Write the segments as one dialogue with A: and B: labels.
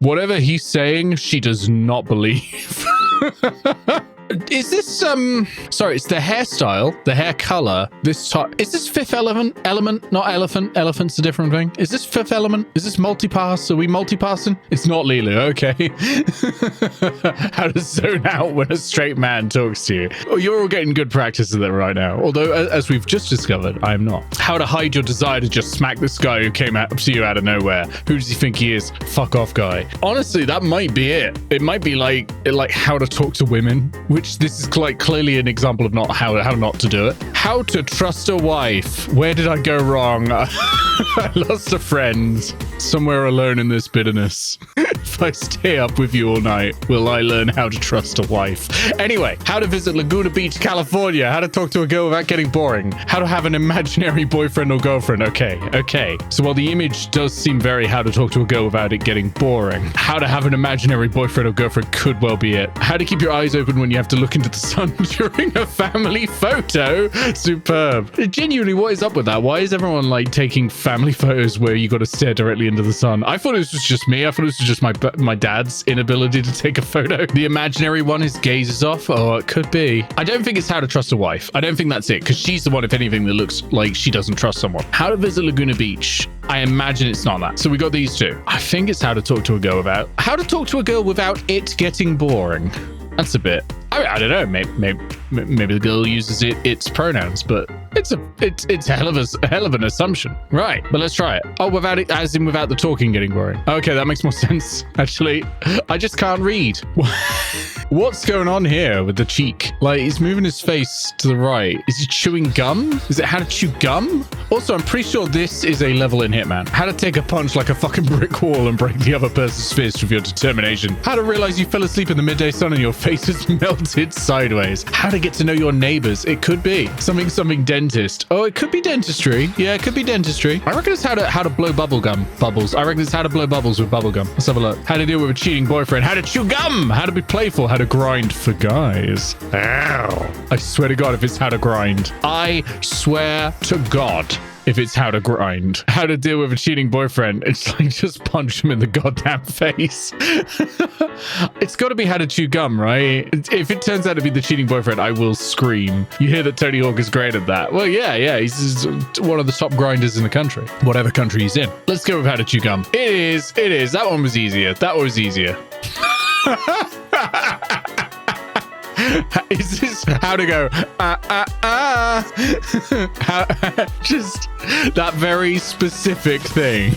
A: Whatever he's saying, she does not believe. Is this sorry, it's the hairstyle, the hair color, this top. Is this fifth element, not elephant? Elephant's a different thing. Is this fifth element? Is this multipass? Are we multipassing? It's not Lila, okay. How to zone out when a straight man talks to you. Oh, you're all getting good practice at it right now. Although, as we've just discovered, I am not. How to hide your desire to just smack this guy who came up to you out of nowhere. Who does he think he is? Fuck off guy. Honestly, that might be it. It might be like how to talk to women, which this is like clearly an example of not how not to do it. How to trust a wife. Where did I go wrong? I lost a friend somewhere alone in this bitterness. If I stay up with you all night, will I learn how to trust a wife? Anyway, how to visit Laguna Beach, California. How to talk to a girl without getting boring. How to have an imaginary boyfriend or girlfriend. Okay. So while the image does seem very how to talk to a girl without it getting boring, how to have an imaginary boyfriend or girlfriend could well be it. How to keep your eyes open when you have to look into the sun during a family photo. Superb. Genuinely, what is up with that? Why is everyone like taking family photos where you got to stare directly into the sun? I thought it was just me. I thought it was just my dad's inability to take a photo. The imaginary one, his gaze is off. Oh, it could be. I don't think it's how to trust a wife. I don't think that's it, because she's the one, if anything, that looks like she doesn't trust someone. How to visit Laguna Beach. I imagine it's not that. So we got these two. I think it's how to talk to a girl without it getting boring. That's a bit. I don't know. Maybe the girl uses its pronouns, but it's a hell of an assumption, right? But let's try it. Oh, without it, as in without the talking getting boring. Okay, that makes more sense. Actually, I just can't read. What's going on here with the cheek? Like, he's moving his face to the right. Is he chewing gum? Is it how to chew gum? Also, I'm pretty sure this is a level in Hitman. How to take a punch like a fucking brick wall and break the other person's fist with your determination. How to realize you fell asleep in the midday sun and your face is melted sideways. How to get to know your neighbors. It could be something dentist. Oh, it could be dentistry. Yeah, it could be dentistry. I reckon it's how to blow bubbles. I reckon it's how to blow bubbles with bubble gum. Let's have a look. How to deal with a cheating boyfriend. How to chew gum. How to be playful. How to grind for guys. Ow. I swear to God, if it's how to grind. I swear to God. If it's how to grind. How to deal with a cheating boyfriend. It's like just punch him in the goddamn face. It's got to be how to chew gum, right? If it turns out to be the cheating boyfriend, I will scream. You hear that Tony Hawk is great at that. Well, yeah. He's one of the top grinders in the country. Whatever country he's in. Let's go with how to chew gum. It is. That one was easier. Is this how to go? Just that very specific thing.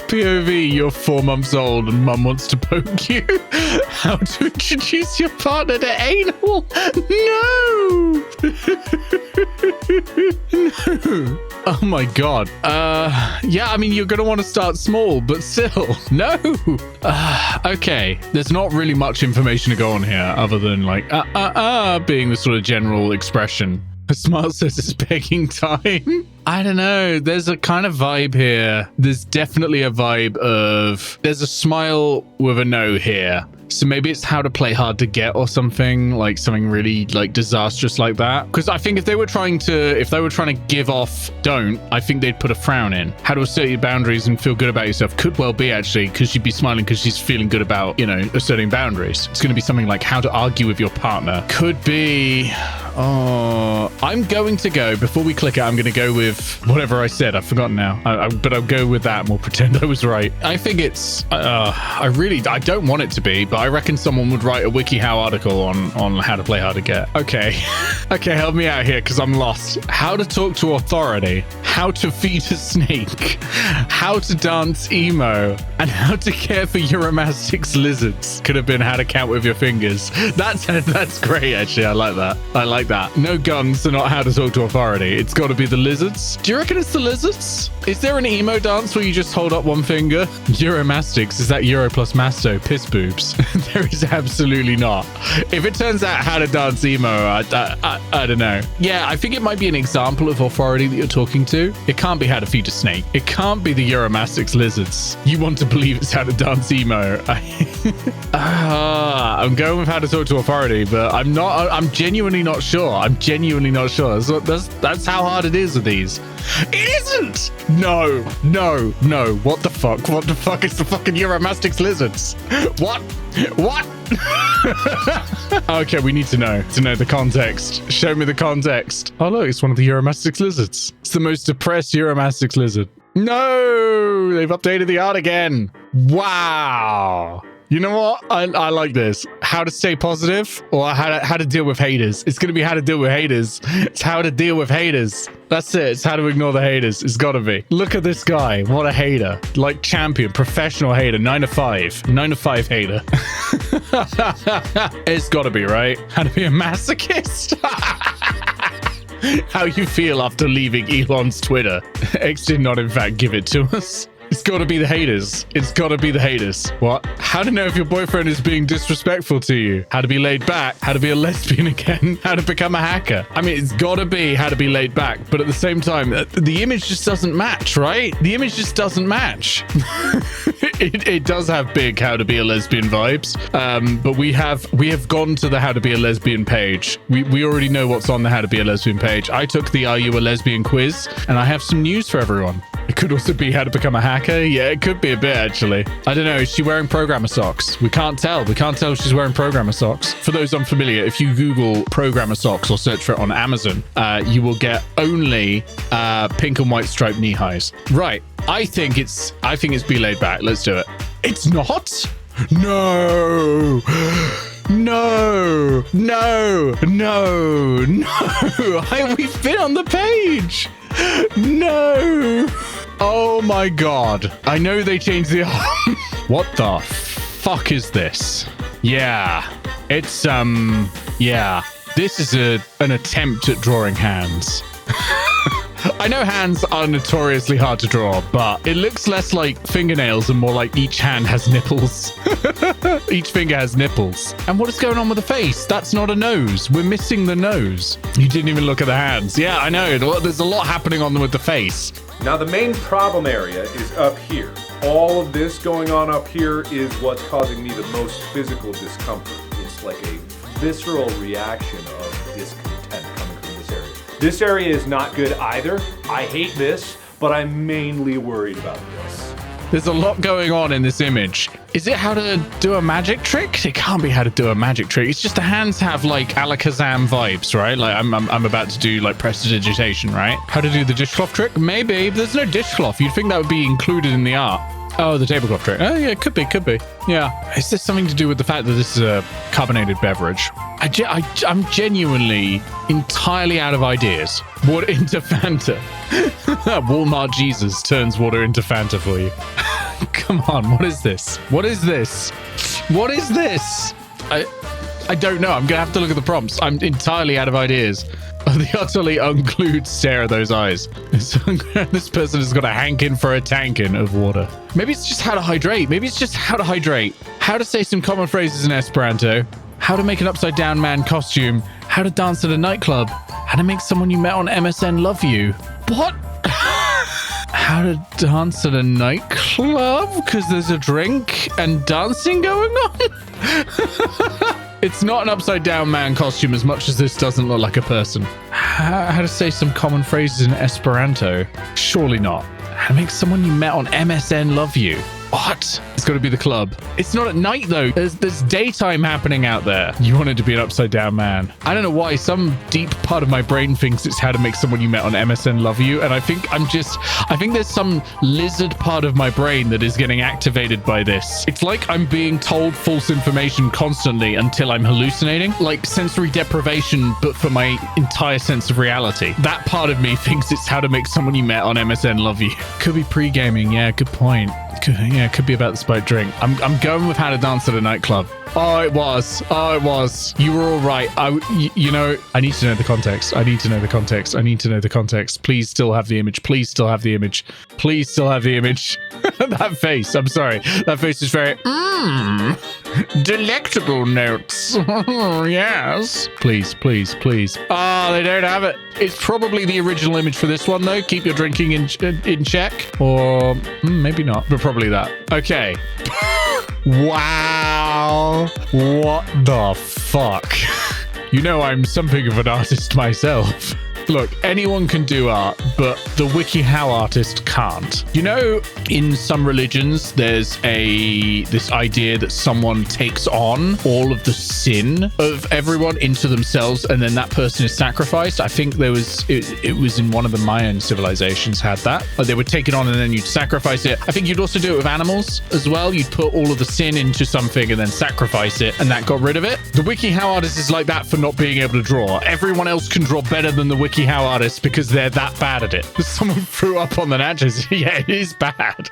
A: POV, you're 4 months old and mum wants to poke you. How to introduce your partner to anal? No. No. Oh my God. Yeah, I mean, you're going to want to start small, but still, no. Okay. There's not really much information to go on here other than like, being the sort of general expression. A smile says it's begging time. I don't know. There's a kind of vibe here. There's definitely a vibe of, there's a smile with a no here. So maybe it's how to play hard to get or something really like disastrous like that. Because I think if they were trying to give off don't, I think they'd put a frown in. How to assert your boundaries and feel good about yourself could well be actually because she'd be smiling because she's feeling good about, asserting boundaries. It's going to be something like how to argue with your partner. Could be, I'm going to go, before we click it, I'm going to go with whatever I said. I've forgotten now. But I'll go with that and we'll pretend I was right. I think it's, I don't want it to be, but I reckon someone would write a WikiHow article on how to play hard to get. Okay. Okay, help me out here because I'm lost. How to talk to authority. How to feed a snake. How to dance emo. And how to care for Euromastix lizards. Could have been how to count with your fingers. That's great, actually. I like that. No guns are not how to talk to authority. It's got to be the lizards. Do you reckon it's the lizards? Is there an emo dance where you just hold up one finger? Euromastix, is that Euro plus Masto? Piss boobs. There is absolutely not. If it turns out how to dance emo, I don't know. Yeah, I think it might be an example of authority that you're talking to. It can't be how to feed a snake. It can't be the Euromastix lizards. You want to believe it's how to dance emo. I'm going with how to talk to authority, but I'm genuinely not sure. I'm genuinely not sure. That's how hard it is with these. It isn't! No. What the fuck? What the fuck is the fucking Euromastix lizards? What? Okay, we need to know the context. Show me the context. Oh look, it's one of the Euromastix lizards. It's the most depressed Euromastix lizard. No, they've updated the art again. Wow. You know what? I like this. How to stay positive, or how to deal with haters. It's going to be how to deal with haters. It's how to deal with haters. That's it. It's how to ignore the haters. It's got to be. Look at this guy. What a hater. Like champion, professional hater. 9 to 5. 9 to 5 hater. It's got to be, right? How to be a masochist. How you feel after leaving Elon's Twitter. X did not, in fact, give it to us. It's got to be the haters. It's got to be the haters. What? How to know if your boyfriend is being disrespectful to you. How to be laid back. How to be a lesbian again. How to become a hacker. I mean, it's got to be how to be laid back. But at the same time, the image just doesn't match, right? The image just doesn't match. It does have big how to be a lesbian vibes. But we have gone to the how to be a lesbian page. We already know what's on the how to be a lesbian page. I took the Are You a Lesbian quiz, and I have some news for everyone. It could also be how to become a hacker. Yeah, it could be a bit, actually. I don't know. Is she wearing programmer socks? We can't tell. We can't tell if she's wearing programmer socks. For those unfamiliar, if you Google programmer socks or search for it on Amazon, you will get only pink and white striped knee highs. Right. I think it's be laid back. Let's do it. It's not? No. No. We've been on the page. No. Oh my god. I know they changed the What the fuck is this? Yeah. It's yeah. This is an attempt at drawing hands. I know hands are notoriously hard to draw, but it looks less like fingernails and more like each hand has nipples. Each finger has nipples. And what is going on with the face? That's not a nose. We're missing the nose. You didn't even look at the hands. Yeah, I know. There's a lot happening on with the face.
B: Now, the main problem area is up here. All of this going on up here is what's causing me the most physical discomfort. It's like a visceral reaction of discontent coming from this area. This area is not good either. I hate this, but I'm mainly worried about this.
A: There's a lot going on in this image. Is it how to do a magic trick? It can't be how to do a magic trick. It's just the hands have like Alakazam vibes, right? Like I'm about to do like prestidigitation, right? How to do the dishcloth trick? Maybe. There's no dishcloth. You'd think that would be included in the art. Oh, the tablecloth trick. Oh, yeah, could be. Yeah. Is this something to do with the fact that this is a carbonated beverage? I'm genuinely entirely out of ideas. Water into Fanta. Walmart Jesus turns water into Fanta for you. Come on, what is this? What is this? I don't know. I'm going to have to look at the prompts. I'm entirely out of ideas. The utterly unglued stare of those eyes. This person has got a hankin for a tankin of water. Maybe it's just how to hydrate. How to say some common phrases in Esperanto. How to make an upside down man costume. How to dance at a nightclub. How to make someone you met on MSN love you. What? How to dance at a nightclub? Because there's a drink and dancing going on? It's not an upside down man costume as much as this doesn't look like a person. How to say some common phrases in Esperanto? Surely not. How to make someone you met on MSN love you? What? It's got to be the club. It's not at night though. There's daytime happening out there. You wanted to be an upside down man. I don't know why. Some deep part of my brain thinks it's how to make someone you met on MSN love you. And I think there's some lizard part of my brain that is getting activated by this. It's like I'm being told false information constantly until I'm hallucinating. Like sensory deprivation, but for my entire sense of reality. That part of me thinks it's how to make someone you met on MSN love you. Could be pre-gaming. Yeah, good point. Could be about the spiked drink. I'm going with how to dance at a nightclub. Oh, it was. You were all right. I need to know the context. Please still have the image. That face. I'm sorry. That face is very delectable notes. Yes. Please. Oh, they don't have it. It's probably the original image for this one though. Keep your drinking in check, or maybe not, but probably that. Okay. Wow. What the fuck? You know I'm something of an artist myself. Look, anyone can do art, but the WikiHow artist can't. You know, in some religions, there's this idea that someone takes on all of the sin of everyone into themselves, and then that person is sacrificed. I think it was in one of the Mayan civilizations had that. They would take it on and then you'd sacrifice it. I think you'd also do it with animals as well. You'd put all of the sin into something and then sacrifice it, and that got rid of it. The WikiHow artist is like that for not being able to draw. Everyone else can draw better than the WikiHow artists because they're that bad at it. Someone threw up on the nachos. Yeah, it is bad.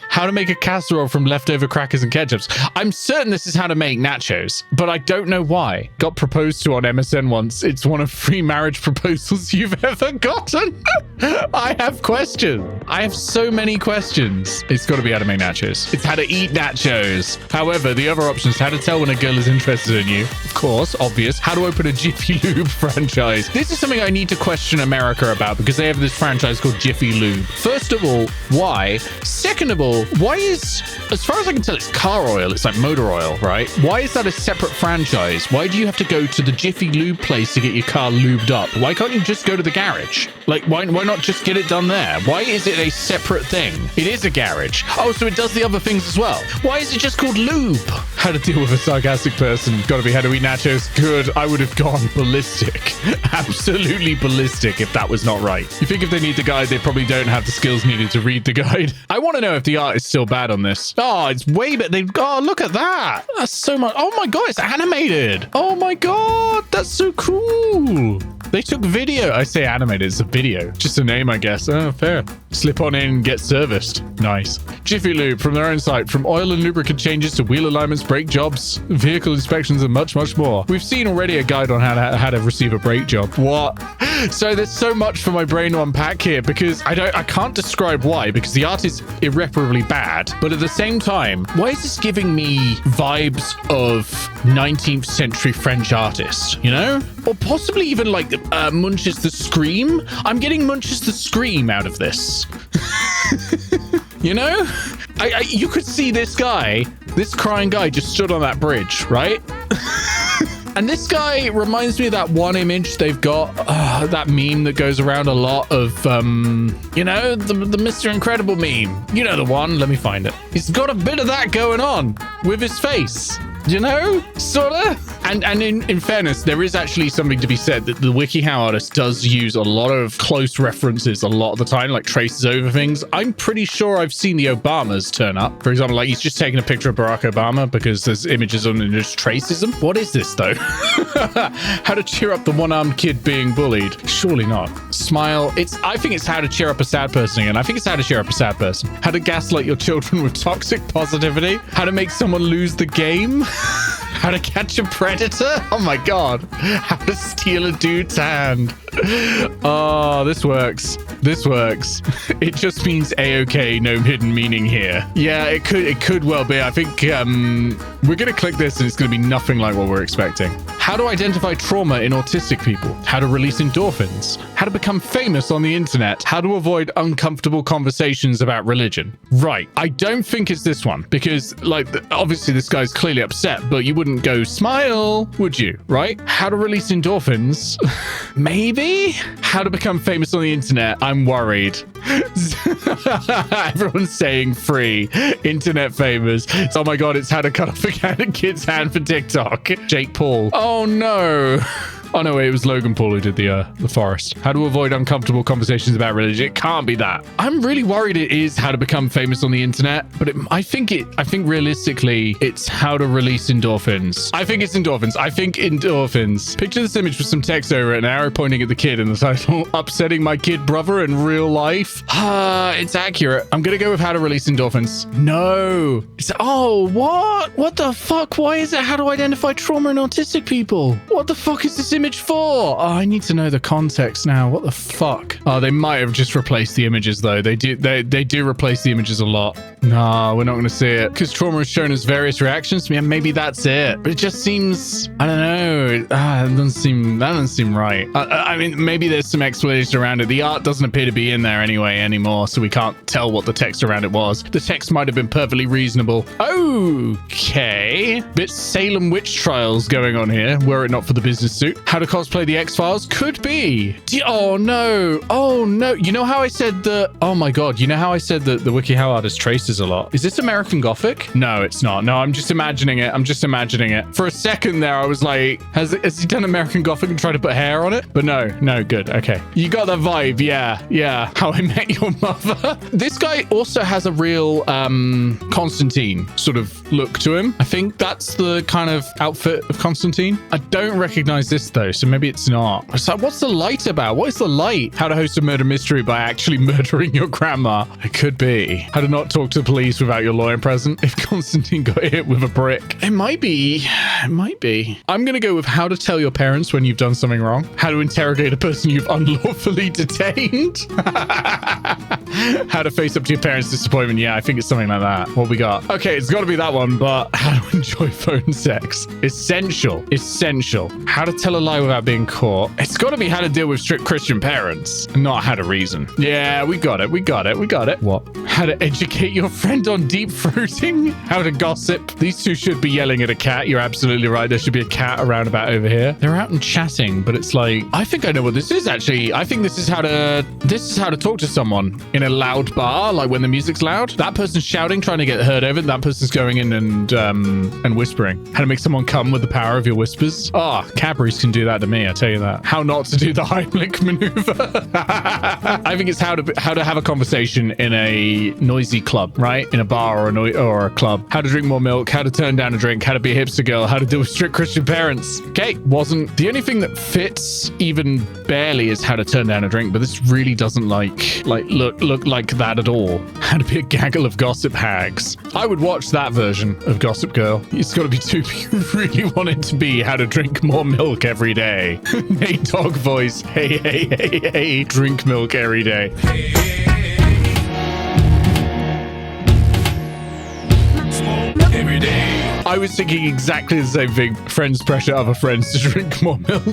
A: How to make a casserole from leftover crackers and ketchups. I'm certain this is how to make nachos, but I don't know why. Got proposed to on MSN once. It's one of 3 marriage proposals you've ever gotten. I have questions. I have so many questions. It's got to be how to make nachos. It's how to eat nachos. However, the other option is how to tell when a girl is interested in you. Of course, obvious. How to open a Jiffy Lube franchise. This is something I need to question America about because they have this franchise called Jiffy Lube. First of all, why? Second of all, why is, as far as I can tell, it's car oil. It's like motor oil, right? Why is that a separate franchise? Why do you have to go to the Jiffy Lube place to get your car lubed up? Why can't you just go to the garage? Like, why not just get it done there? Why is it a separate thing? It is a garage. Oh, so it does the other things as well. Why is it just called lube? How to deal with a sarcastic person. Gotta be how to eat nachos. Good. I would have gone ballistic. Absolutely ballistic if that was not right. You think if they need the guide, they probably don't have the skills needed to read the guide. I want to know if the art is still bad on this. Oh, it's way better. Oh, look at that. That's so much. Oh my God, it's animated. Oh my God, that's so cool. They took video. I say animated, it's a video. Just a name, I guess. Oh, fair. Slip on in, get serviced. Nice. Jiffy Lube from their own site. From oil and lubricant changes to wheel alignments, brake jobs, vehicle inspections, and much, much more. We've seen already a guide on how to receive a brake job. What? So there's so much for my brain to unpack here because I can't describe why, because the art is irreparably bad. But at the same time, why is this giving me vibes of 19th century French artists, you know? Or possibly even like Munch's The Scream. I'm getting Munch's The Scream out of this. You know? You could see this guy, this crying guy just stood on that bridge, right? And this guy reminds me of that one image they've got, that meme that goes around a lot of, you know, the Mr. Incredible meme. You know the one, let me find it. He's got a bit of that going on with his face. You know, sort of. And in fairness, there is actually something to be said that the WikiHow artist does use a lot of close references a lot of the time, like traces over things. I'm pretty sure I've seen the Obamas turn up. For example, like he's just taking a picture of Barack Obama because there's images on and just traces them. What is this though? How to cheer up the one-armed kid being bullied? Surely not. Smile. I think it's how to cheer up a sad person again. I think it's how to cheer up a sad person. How to gaslight your children with toxic positivity. How to make someone lose the game. How to catch a predator? Oh my God. How to steal a dude's hand. Oh, this works. This works. It just means A-OK, no hidden meaning here. Yeah, it could well be. I think we're going to click this and it's going to be nothing like what we're expecting. How to identify trauma in autistic people. How to release endorphins. How to become famous on the internet. How to avoid uncomfortable conversations about religion. Right. I don't think it's this one because, like, obviously this guy's clearly upset, but you wouldn't go smile, would you? Right? How to release endorphins. Maybe? How to become famous on the internet. I'm worried. Everyone's saying free. Internet famous. Oh my God, it's how to cut off a kid's hand for TikTok. Jake Paul. Oh no. Oh no, wait, it was Logan Paul who did the forest. How to avoid uncomfortable conversations about religion. It can't be that. I'm really worried it is how to become famous on the internet, but I think realistically it's how to release endorphins. I think it's endorphins. I think endorphins. Picture this image with some text over it, an arrow pointing at the kid and the title, upsetting my kid brother in real life. It's accurate. I'm gonna go with how to release endorphins. No. What? What the fuck? Why is it how to identify trauma in autistic people? What the fuck is this image image for? Oh, I need to know the context now. What the fuck? Oh, they might have just replaced the images though. They do replace the images a lot. No, we're not going to see it because trauma is shown as various reactions. Yeah, maybe that's it. But it just seems, I don't know. That doesn't seem right. I mean, maybe there's some explanation around it. The art doesn't appear to be in there anymore, so we can't tell what the text around it was. The text might have been perfectly reasonable. Okay. Bit Salem witch trials going on here, were it not for the business suit. How to cosplay the X-Files? Could be. Oh no. Oh no. You know how I said oh my god, you know how I said that the WikiHow artist traces a lot? Is this American Gothic? No, it's not. No, I'm just imagining it. For a second there, I was like, has he done American Gothic and tried to put hair on it? But no, good. Okay. You got the vibe. Yeah. How I Met Your Mother. This guy also has a real Constantine sort of look to him. I think that's the kind of outfit of Constantine. I don't recognize this though, so maybe it's not. It's like, what's the light about? What is the light? How to host a murder mystery by actually murdering your grandma. It could be. How to not talk to the police without your lawyer present. If Constantine got hit with a brick. It might be. I'm going to go with how to tell your parents when you've done something wrong. How to interrogate a person you've unlawfully detained. How to face up to your parents' disappointment. Yeah, I think it's something like that. What we got? Okay, it's got to be that one, but how to enjoy phone sex. Essential. How to tell a lie without being caught. It's got to be how to deal with strict Christian parents, not how to reason. Yeah, we got it. What? How to educate your friend on deep throating. How to gossip. These two should be yelling at a cat. You're absolutely right. There should be a cat around about over here. They're out and chatting, but it's like, I think I know what this is actually. I think this is how to talk to someone in a loud bar, like when the music's loud. That person's shouting, trying to get heard over. That person's going in and whispering. How to make someone come with the power of your whispers. Oh, Cadbury's can do that to me, I tell you that. How not to do the Heimlich maneuver. I think it's how to have a conversation in a noisy club, right? In a bar or a club. How to drink more milk, how to turn down a drink, how to be a hipster girl, how to deal with strict Christian parents. Okay, wasn't the only thing that fits even barely is how to turn down a drink, but this really doesn't look like that at all. How to be a gaggle of gossip hags. I would watch that version of Gossip Girl. It's got to be two you really want it to be how to drink more milk every day. Nate Dog voice. Hey, drink milk every day. Every day. I was thinking exactly the same thing. Friends pressure other friends to drink more milk.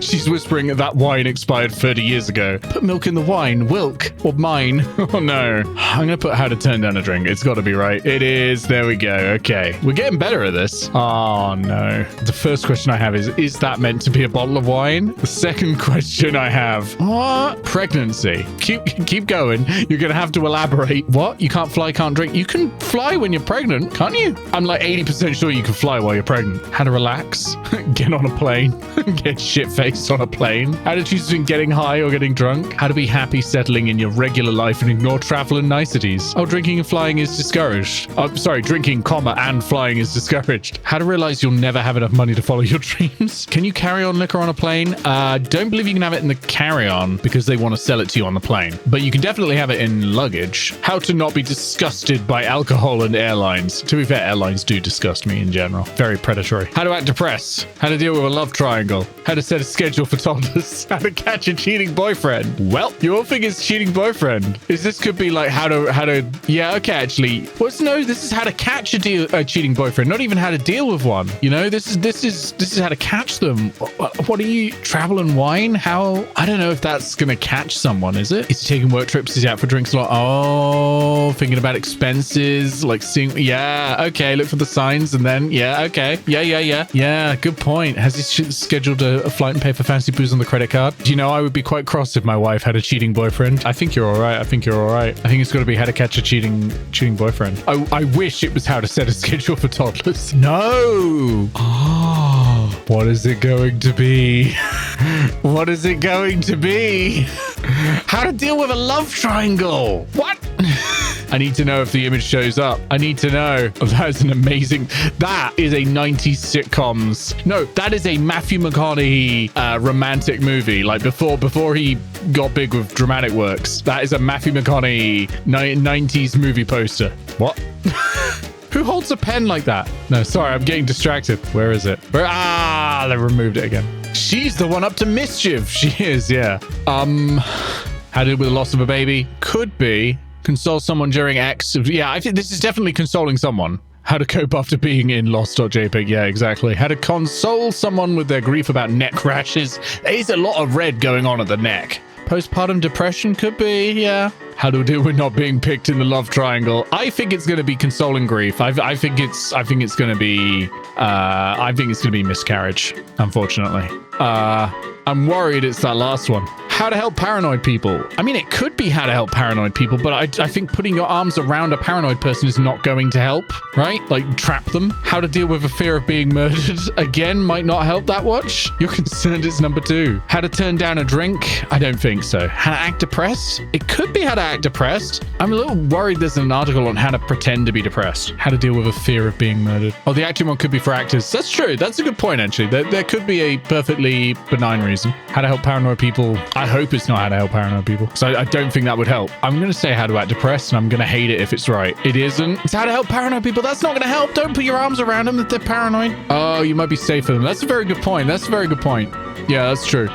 A: She's whispering that wine expired 30 years ago. Put milk in the wine. Wilk. Or mine. Oh no. I'm going to put how to turn down a drink. It's got to be right. It is. There we go. Okay. We're getting better at this. Oh no. The first question I have is that meant to be a bottle of wine? The second question I have, what? Pregnancy. Keep going. You're going to have to elaborate. What? You can't fly, can't drink. You can fly when you're pregnant, can't you? I'm like 80% sure you can fly while you're pregnant. How to relax. Get on a plane. Get shit-faced on a plane. How to choose between getting high or getting drunk. How to be happy settling in your regular life and ignore travel and niceties. Oh, drinking and flying is discouraged. Oh, sorry, drinking, and flying is discouraged. How to realize you'll never have enough money to follow your dreams. Can you carry on liquor on a plane? Don't believe you can have it in the carry-on because they want to sell it to you on the plane. But you can definitely have it in luggage. How to not be disgusted by alcohol and airlines. To be fair, airlines do disgust me in general. Very predatory. How to act depressed. How to deal with a love triangle. How to set a schedule for toddlers. How to catch a cheating boyfriend. Well, you all think it's cheating boyfriend. This could be like how to yeah, okay, actually. This is how to catch a cheating boyfriend, not even how to deal with one. You know, this is how to catch them. What are you, travel and wine? How? I don't know if that's gonna catch someone, is it? Is he taking work trips? Is he out for drinks a lot? Oh, thinking about expenses, like seeing, yeah, okay, look for the signs and then, yeah, okay. Yeah, good point. Has he scheduled a flight and pay for fancy booze on the credit card? Do you know, I would be quite cross if my wife had a cheating boyfriend. I think you're all right. I think it's got to be how to catch a cheating boyfriend. I wish it was how to set a schedule for toddlers. No. Oh, what is it going to be? What is it going to be? How to deal with a love triangle. What? I need to know if the image shows up. I need to know. Oh, that is an amazing... That is a 90s sitcoms... No, that is a Matthew McConaughey romantic movie. Like before he got big with dramatic works. That is a Matthew McConaughey 90s movie poster. What? Who holds a pen like that? No, sorry, I'm getting distracted. Where is it? They removed it again. She's the one up to mischief. She is, yeah. How to deal with the loss of a baby? Could be console someone during X. Yeah, I think this is definitely consoling someone. How to cope after being in lost.jpg. Yeah, exactly. How to console someone with their grief about neck rashes. There's a lot of red going on at the neck. Postpartum depression could be, yeah. How to deal with not being picked in the love triangle. I think it's going to be consoling grief. I think it's going to be miscarriage, unfortunately. I'm worried it's that last one. How to help paranoid people. I mean, it could be how to help paranoid people, but I think putting your arms around a paranoid person is not going to help, right? Like, trap them. How to deal with a fear of being murdered. Again, might not help that much. You're concerned it's number 2. How to turn down a drink. I don't think so. How to act depressed. It could be how to act depressed. I'm a little worried there's an article on how to pretend to be depressed. How to deal with a fear of being murdered. Oh, the acting one could be for actors. That's true. That's a good point, actually. There could be a perfectly benign reason. How to help paranoid people. I hope it's not how to help paranoid people. So I don't think that would help. I'm going to say how to act depressed, and I'm going to hate it if it's right. It isn't. It's how to help paranoid people. That's not going to help. Don't put your arms around them if they're paranoid. Oh, you might be safe for them. That's a very good point. That's a very good point. Yeah, that's true.